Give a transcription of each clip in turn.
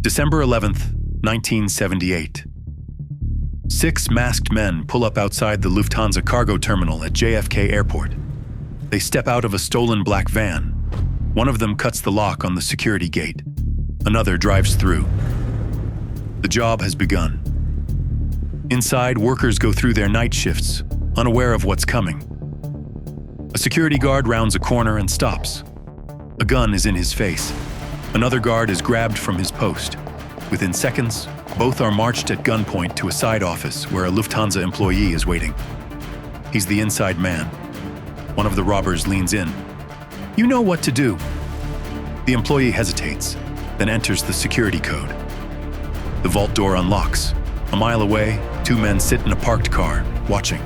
December 11th, 1978. 6 masked men pull up outside the Lufthansa cargo terminal at JFK Airport. They step out of a stolen black van. One of them cuts the lock on the security gate. Another drives through. The job has begun. Inside, workers go through their night shifts, unaware of what's coming. A security guard rounds a corner and stops. A gun is in his face. Another guard is grabbed from his post. Within seconds, both are marched at gunpoint to a side office where a Lufthansa employee is waiting. He's the inside man. One of the robbers leans in. "You know what to do." The employee hesitates, then enters the security code. The vault door unlocks. A mile away, 2 men sit in a parked car, watching.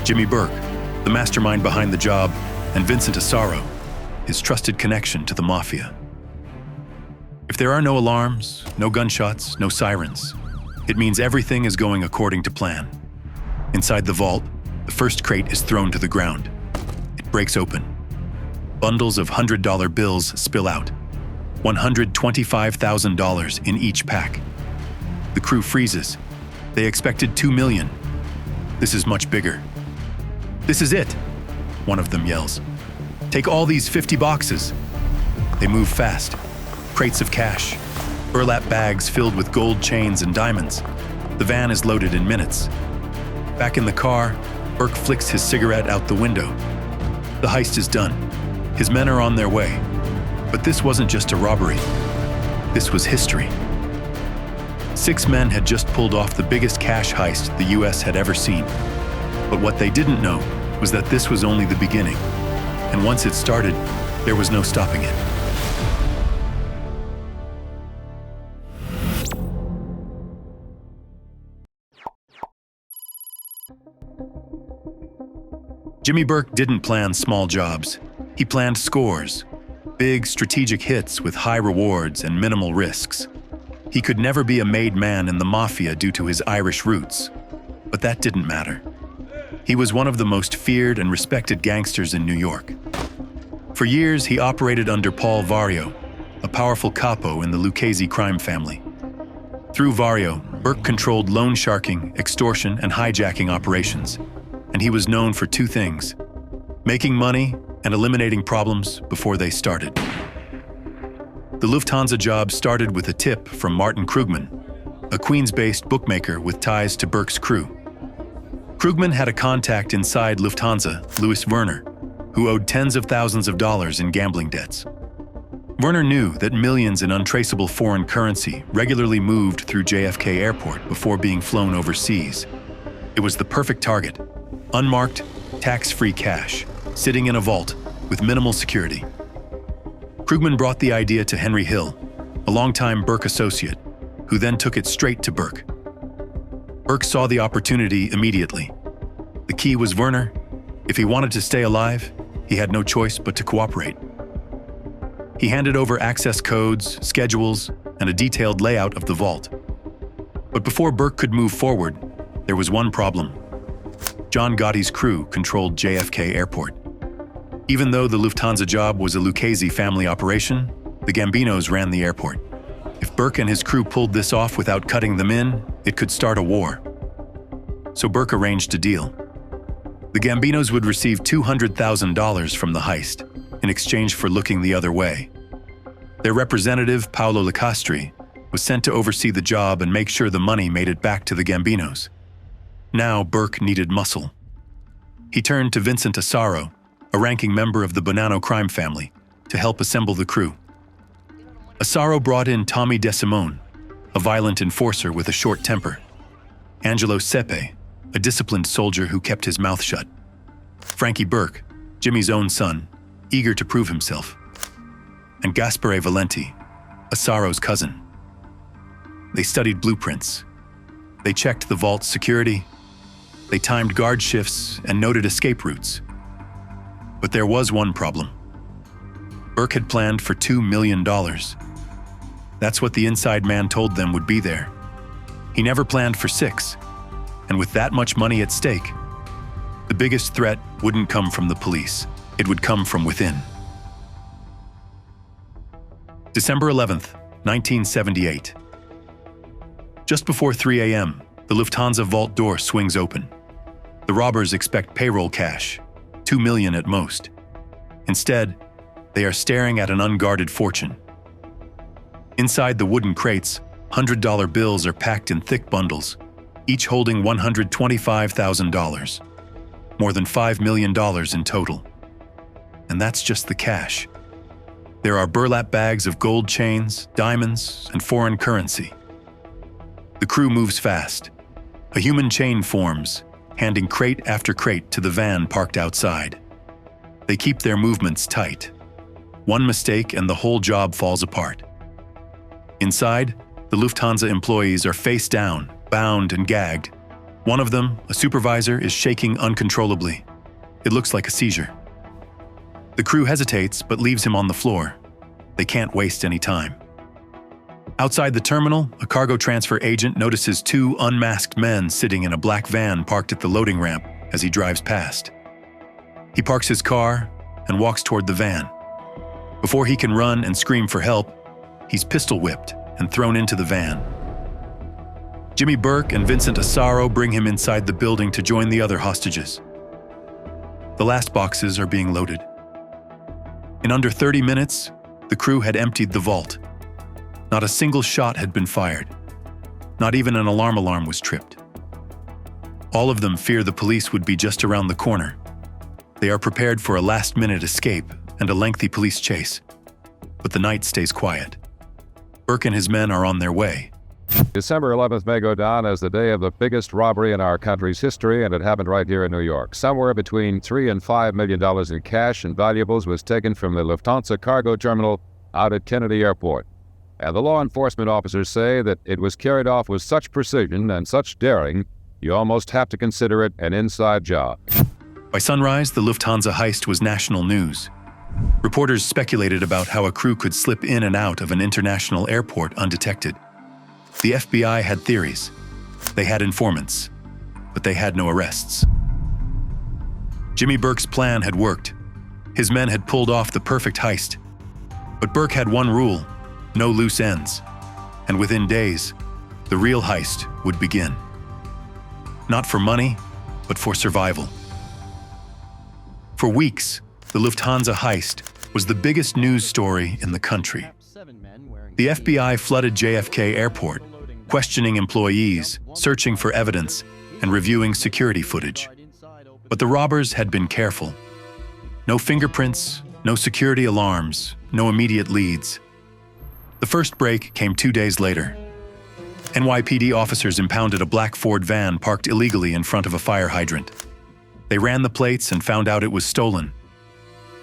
Jimmy Burke, the mastermind behind the job, and Vincent Asaro, his trusted connection to the mafia. If there are no alarms, no gunshots, no sirens, it means everything is going according to plan. Inside the vault, the first crate is thrown to the ground. It breaks open. Bundles of $100 bills spill out, $125,000 in each pack. The crew freezes. They expected $2 million. This is much bigger. "This is it," one of them yells. "Take all these 50 boxes. They move fast. Crates of cash, burlap bags filled with gold chains and diamonds. The van is loaded in minutes. Back in the car, Burke flicks his cigarette out the window. The heist is done. His men are on their way. But this wasn't just a robbery. This was history. 6 men had just pulled off the biggest cash heist the US had ever seen. But what they didn't know was that this was only the beginning. And once it started, there was no stopping it. Jimmy Burke didn't plan small jobs. He planned scores, big strategic hits with high rewards and minimal risks. He could never be a made man in the mafia due to his Irish roots, but that didn't matter. He was one of the most feared and respected gangsters in New York. For years, he operated under Paul Vario, a powerful capo in the Lucchese crime family. Through Vario, Burke controlled loan sharking, extortion, and hijacking operations. And he was known for 2 things: making money and eliminating problems before they started. The Lufthansa job started with a tip from Martin Krugman, a Queens-based bookmaker with ties to Burke's crew. Krugman had a contact inside Lufthansa, Louis Werner, who owed tens of thousands of dollars in gambling debts. Werner knew that millions in untraceable foreign currency regularly moved through JFK Airport before being flown overseas. It was the perfect target. Unmarked, tax-free cash, sitting in a vault with minimal security. Krugman brought the idea to Henry Hill, a longtime Burke associate, who then took it straight to Burke. Burke saw the opportunity immediately. The key was Werner. If he wanted to stay alive, he had no choice but to cooperate. He handed over access codes, schedules, and a detailed layout of the vault. But before Burke could move forward, there was one problem. John Gotti's crew controlled JFK Airport. Even though the Lufthansa job was a Lucchese family operation, the Gambinos ran the airport. If Burke and his crew pulled this off without cutting them in, it could start a war. So Burke arranged a deal. The Gambinos would receive $200,000 from the heist in exchange for looking the other way. Their representative, Paolo Licastri, was sent to oversee the job and make sure the money made it back to the Gambinos. Now Burke needed muscle. He turned to Vincent Asaro, a ranking member of the Bonanno crime family, to help assemble the crew. Asaro brought in Tommy DeSimone, a violent enforcer with a short temper; Angelo Sepe, a disciplined soldier who kept his mouth shut; Frankie Burke, Jimmy's own son, eager to prove himself; and Gaspare Valenti, Asaro's cousin. They studied blueprints. They checked the vault's security. They timed guard shifts and noted escape routes. But there was one problem. Burke had planned for $2 million. That's what the inside man told them would be there. He never planned for 6. And with that much money at stake, the biggest threat wouldn't come from the police. It would come from within. December 11th, 1978. Just before 3 a.m., the Lufthansa vault door swings open. The robbers expect payroll cash, $2 million at most. Instead, they are staring at an unguarded fortune. Inside the wooden crates, $100 bills are packed in thick bundles, each holding $125,000, more than $5 million in total. And that's just the cash. There are burlap bags of gold chains, diamonds, and foreign currency. The crew moves fast. A human chain forms, handing crate after crate to the van parked outside. They keep their movements tight. One mistake and the whole job falls apart. Inside, the Lufthansa employees are face down, bound and gagged. One of them, a supervisor, is shaking uncontrollably. It looks like a seizure. The crew hesitates but leaves him on the floor. They can't waste any time. Outside the terminal, a cargo transfer agent notices two unmasked men sitting in a black van parked at the loading ramp as he drives past. He parks his car and walks toward the van. Before he can run and scream for help, he's pistol whipped and thrown into the van. Jimmy Burke and Vincent Asaro bring him inside the building to join the other hostages. The last boxes are being loaded. In under 30 minutes, the crew had emptied the vault. Not a single shot had been fired. Not even an alarm was tripped. All of them fear the police would be just around the corner. They are prepared for a last-minute escape and a lengthy police chase. But the night stays quiet. Burke and his men are on their way. December 11th may go down as the day of the biggest robbery in our country's history, and it happened right here in New York. Somewhere between $3 and $5 million in cash and valuables was taken from the Lufthansa cargo terminal out at Kennedy Airport. And the law enforcement officers say that it was carried off with such precision and such daring, you almost have to consider it an inside job. By sunrise, the Lufthansa heist was national news. Reporters speculated about how a crew could slip in and out of an international airport undetected. The FBI had theories. They had informants, but they had no arrests. Jimmy Burke's plan had worked. His men had pulled off the perfect heist. But Burke had one rule: no loose ends. And within days, the real heist would begin. Not for money, but for survival. For weeks, the Lufthansa heist was the biggest news story in the country. The FBI flooded JFK Airport, questioning employees, searching for evidence, and reviewing security footage. But the robbers had been careful. No fingerprints, no security alarms, no immediate leads. The first break came 2 days later. NYPD officers impounded a black Ford van parked illegally in front of a fire hydrant. They ran the plates and found out it was stolen.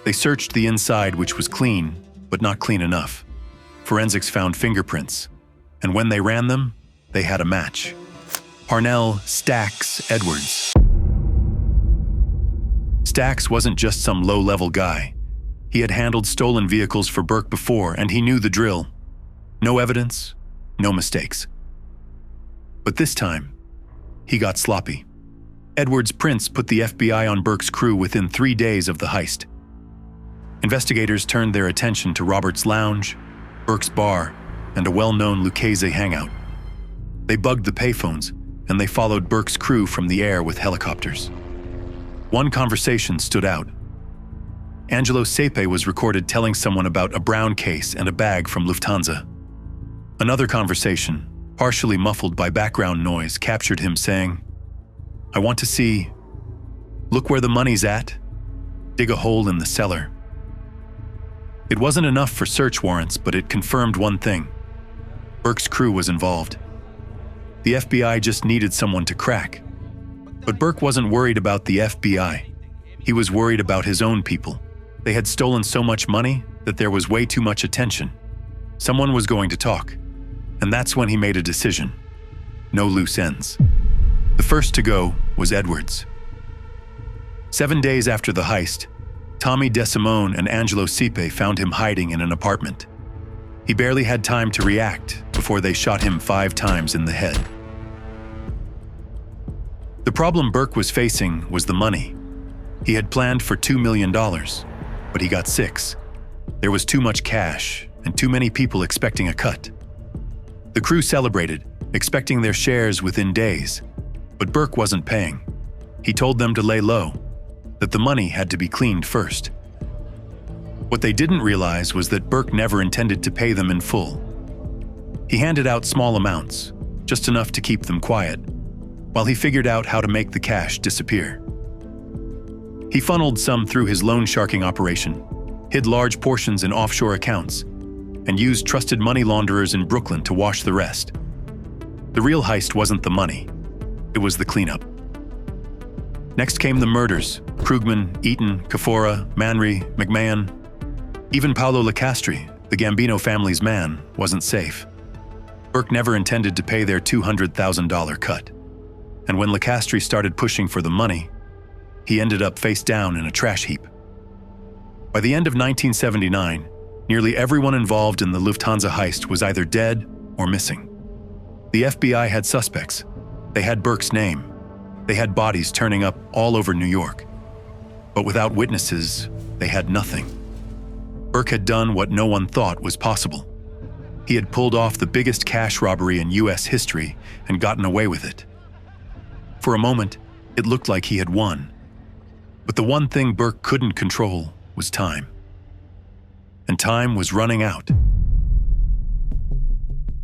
They searched the inside, which was clean, but not clean enough. Forensics found fingerprints, and when they ran them, they had a match. Parnell Stacks Edwards. Stacks wasn't just some low-level guy. He had handled stolen vehicles for Burke before, and he knew the drill. No evidence, no mistakes. But this time, he got sloppy. Edwards' prints put the FBI on Burke's crew within 3 days of the heist. Investigators turned their attention to Robert's Lounge, Burke's bar, and a well-known Lucchese hangout. They bugged the payphones, and they followed Burke's crew from the air with helicopters. One conversation stood out. Angelo Sepe was recorded telling someone about a brown case and a bag from Lufthansa. Another conversation, partially muffled by background noise, captured him saying, "I want to see. Look where the money's at. Dig a hole in the cellar." It wasn't enough for search warrants, but it confirmed one thing. Burke's crew was involved. The FBI just needed someone to crack. But Burke wasn't worried about the FBI. He was worried about his own people. They had stolen so much money that there was way too much attention. Someone was going to talk. And that's when he made a decision. No loose ends. The first to go was Edwards. 7 days after the heist, Tommy DeSimone and Angelo Sepe found him hiding in an apartment. He barely had time to react before they shot him 5 times in the head. The problem Burke was facing was the money. He had planned for $2 million, but he got 6. There was too much cash, and too many people expecting a cut. The crew celebrated, expecting their shares within days, but Burke wasn't paying. He told them to lay low, that the money had to be cleaned first. What they didn't realize was that Burke never intended to pay them in full. He handed out small amounts, just enough to keep them quiet, while he figured out how to make the cash disappear. He funneled some through his loan sharking operation, hid large portions in offshore accounts, and used trusted money launderers in Brooklyn to wash the rest. The real heist wasn't the money, it was the cleanup. Next came the murders: Krugman, Eaton, Kafora, Manry, McMahon. Even Paolo Lacastri, the Gambino family's man, wasn't safe. Burke never intended to pay their $200,000 cut. And when Lacastri started pushing for the money, he ended up face down in a trash heap. By the end of 1979, nearly everyone involved in the Lufthansa heist was either dead or missing. The FBI had suspects. They had Burke's name. They had bodies turning up all over New York. But without witnesses, they had nothing. Burke had done what no one thought was possible. He had pulled off the biggest cash robbery in U.S. history and gotten away with it. For a moment, it looked like he had won. But the one thing Burke couldn't control was time. And time was running out.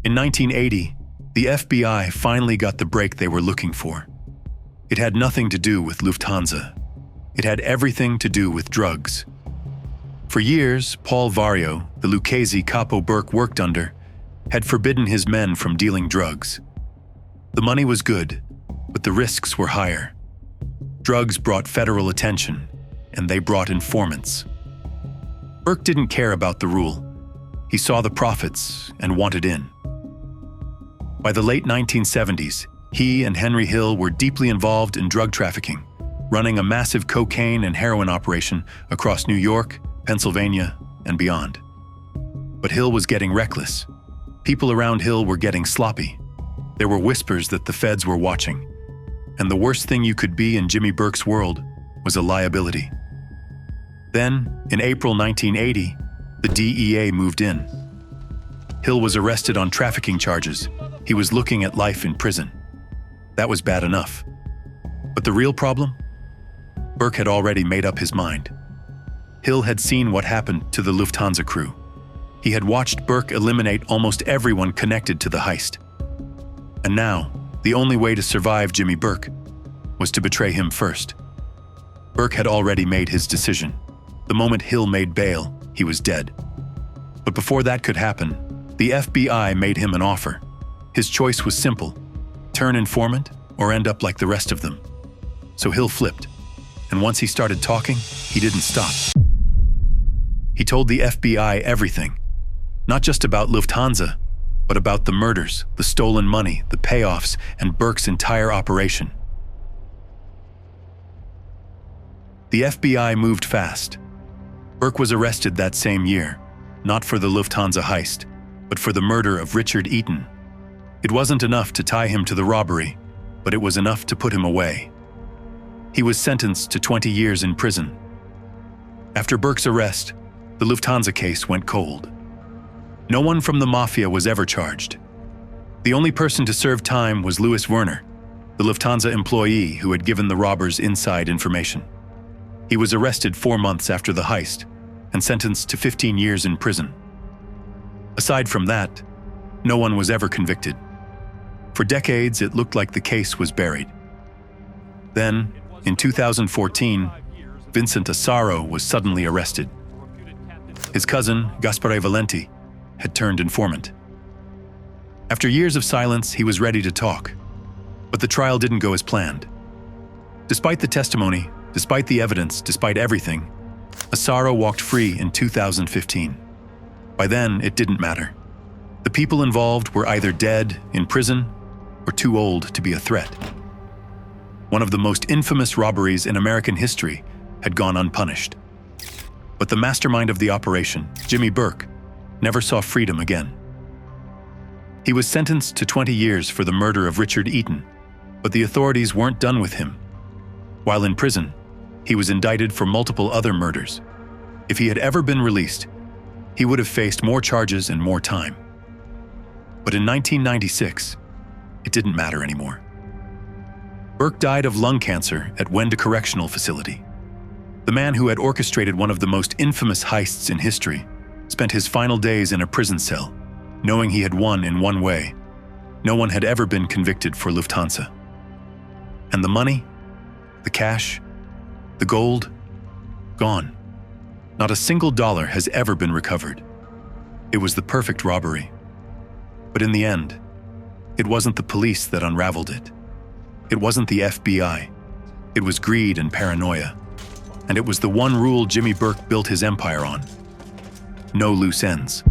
In 1980, the FBI finally got the break they were looking for. It had nothing to do with Lufthansa. It had everything to do with drugs. For years, Paul Vario, the Lucchese capo Burke worked under, had forbidden his men from dealing drugs. The money was good, but the risks were higher. Drugs brought federal attention, and they brought informants. Burke didn't care about the rule. He saw the profits and wanted in. By the late 1970s, he and Henry Hill were deeply involved in drug trafficking, running a massive cocaine and heroin operation across New York, Pennsylvania, and beyond. But Hill was getting reckless. People around Hill were getting sloppy. There were whispers that the feds were watching. And the worst thing you could be in Jimmy Burke's world was a liability. Then, in April 1980, the DEA moved in. Hill was arrested on trafficking charges. He was looking at life in prison. That was bad enough. But the real problem? Burke had already made up his mind. Hill had seen what happened to the Lufthansa crew. He had watched Burke eliminate almost everyone connected to the heist. And now, the only way to survive Jimmy Burke was to betray him first. Burke had already made his decision. The moment Hill made bail, he was dead. But before that could happen, the FBI made him an offer. His choice was simple: turn informant or end up like the rest of them. So Hill flipped, and once he started talking, he didn't stop. He told the FBI everything, not just about Lufthansa, but about the murders, the stolen money, the payoffs, and Burke's entire operation. The FBI moved fast. Burke was arrested that same year, not for the Lufthansa heist, but for the murder of Richard Eaton. It wasn't enough to tie him to the robbery, but it was enough to put him away. He was sentenced to 20 years in prison. After Burke's arrest, the Lufthansa case went cold. No one from the mafia was ever charged. The only person to serve time was Louis Werner, the Lufthansa employee who had given the robbers inside information. He was arrested 4 months after the heist and sentenced to 15 years in prison. Aside from that, no one was ever convicted. For decades, it looked like the case was buried. Then, in 2014, Vincent Asaro was suddenly arrested. His cousin, Gaspare Valenti, had turned informant. After years of silence, he was ready to talk. But the trial didn't go as planned. Despite the testimony, despite the evidence, despite everything, Asaro walked free in 2015. By then, it didn't matter. The people involved were either dead, in prison, or too old to be a threat. One of the most infamous robberies in American history had gone unpunished. But the mastermind of the operation, Jimmy Burke, never saw freedom again. He was sentenced to 20 years for the murder of Richard Eaton, but the authorities weren't done with him. While in prison, he was indicted for multiple other murders. If he had ever been released, he would have faced more charges and more time. But in 1996, it didn't matter anymore. Burke died of lung cancer at Wenda Correctional Facility. The man who had orchestrated one of the most infamous heists in history spent his final days in a prison cell, knowing he had won in one way. No one had ever been convicted for Lufthansa. And the money, the cash, the gold, gone. Not a single dollar has ever been recovered. It was the perfect robbery. But in the end, it wasn't the police that unraveled it. It wasn't the FBI. It was greed and paranoia. And it was the one rule Jimmy Burke built his empire on: no loose ends.